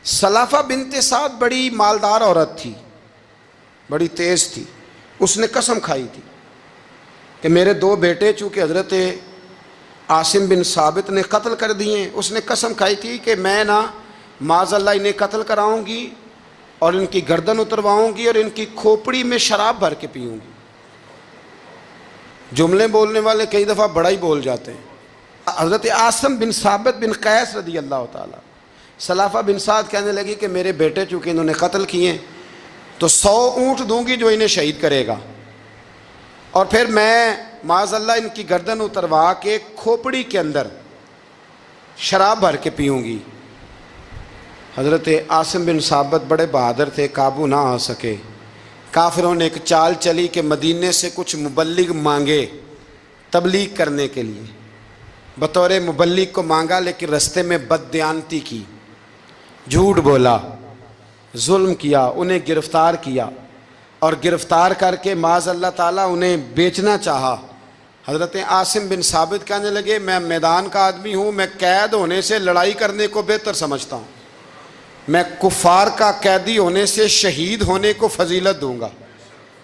सलाफा बिनते साद बड़ी मालदार औरत थी, बड़ी तेज़ थी। उसने कसम खाई थी कि मेरे दो बेटे चूँकि हज़रत आसिम बिन साबित ने कत्ल कर दिए, उसने कसम खाई थी कि मैं ना माज़अल्लाह इन्हें कत्ल कराऊंगी और इनकी गर्दन उतरवाऊंगी और इनकी खोपड़ी में शराब भर के पीऊंगी। जुमले बोलने वाले कई दफ़ा बड़ा ही बोल जाते हैं। हज़रत आसिम बिन साबित बिन कैस रदी अल्लाह ताला, सलाफा बिन साद कहने लगी कि मेरे बेटे चूँकि इन्होंने कत्ल किए तो 100 ऊँट दूंगी जो इन्हें शहीद करेगा, और फिर मैं माज़अल्लाह इनकी गर्दन उतरवा के खोपड़ी के अंदर शराब भर के पीऊँगी। हज़रत आसिम बिन साबित बड़े बहादुर थे, काबू ना आ सके। काफिरों ने एक चाल चली कि मदीने से कुछ मुबल्लिग मांगे तबलीग करने के लिए। बतौर मुबल्लिग को मांगा, लेकिन रस्ते में बददियानती की, झूठ बोला, जुल्म किया, उन्हें गिरफ़्तार किया और गिरफ़्तार करके माज़अल्लाह ताला उन्हें बेचना चाहा। हज़रत आसिम बिन साबित कहने लगे मैं मैदान का आदमी हूँ, मैं कैद होने से लड़ाई करने को बेहतर समझता हूँ, मैं कुफ़ार का कैदी होने से शहीद होने को फजीलत दूंगा।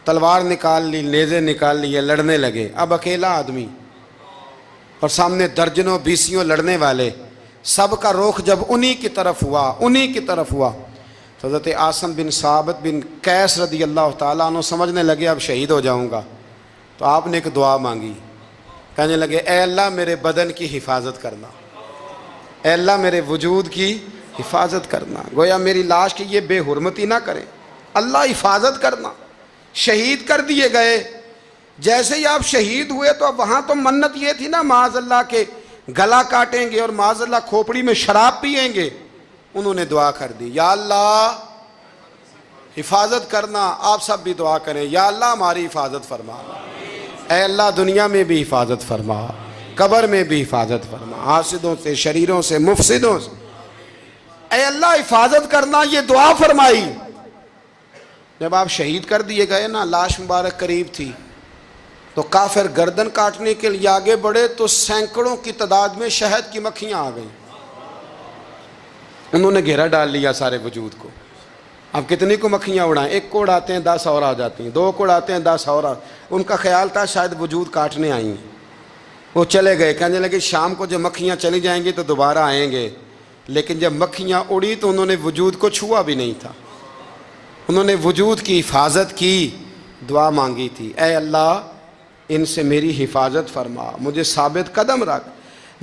तलवार निकाल ली, नेज़े निकाल लिए, लड़ने लगे। अब अकेला आदमी और सामने दर्जनों बीसियों लड़ने वाले, सब का रुख जब उन्हीं की तरफ हुआ तो हज़रत आसिम बिन साबित बिन कैस रदी अल्लाह ताला अन्हु समझने लगे अब शहीद हो जाऊंगा। तो आपने एक दुआ मांगी, कहने लगे ए अल्लाह मेरे बदन की हिफाजत करना, ए अल्लाह मेरे वजूद की हिफाजत करना, गोया मेरी लाश की ये बेहुरमती ना करें, अल्लाह हिफाजत करना। शहीद कर दिए गए। जैसे ही आप शहीद हुए तो अब वहाँ तो मन्नत ये थी ना माज़अल्लाह के गला काटेंगे और माज़अल्लाह खोपड़ी में शराब पिएंगे। उन्होंने दुआ कर दी, या अल्लाह हिफाजत करना। आप सब भी दुआ करें, या अल्लाह हमारी हिफाजत फरमा, ऐ अल्लाह दुनिया में भी हिफाजत फरमा, कब्र में भी हिफाजत फरमा, हासिदों से, शरीरों से, मुफसिदों से, ऐ अल्लाह हिफाजत करना। ये दुआ फरमाई। जब आप शहीद कर दिए गए ना, लाश मुबारक करीब थी, तो काफिर गर्दन काटने के लिए आगे बढ़े तो सैकड़ों की तादाद में शहद की मक्खियाँ आ गईं। उन्होंने घेरा डाल लिया सारे वजूद को। अब कितनी को मक्खियाँ उड़ाएं? एक को उड़ाते हैं 10 और आ जाती हैं, 2 को उड़ाते हैं 10 और उनका ख्याल था शायद वजूद काटने आई हैं। वो चले गए, कहने लगे शाम को जब मक्खियाँ चली जाएंगी तो दोबारा आएंगे। लेकिन जब मक्खियाँ उड़ी तो उन्होंने वजूद को छुआ भी नहीं था। उन्होंने वजूद की हिफाजत की, दुआ मांगी थी, ऐ अल्लाह इनसे मेरी हिफाजत फरमा, मुझे साबित कदम रख।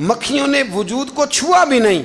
मक्खियों ने वजूद को छुआ भी नहीं।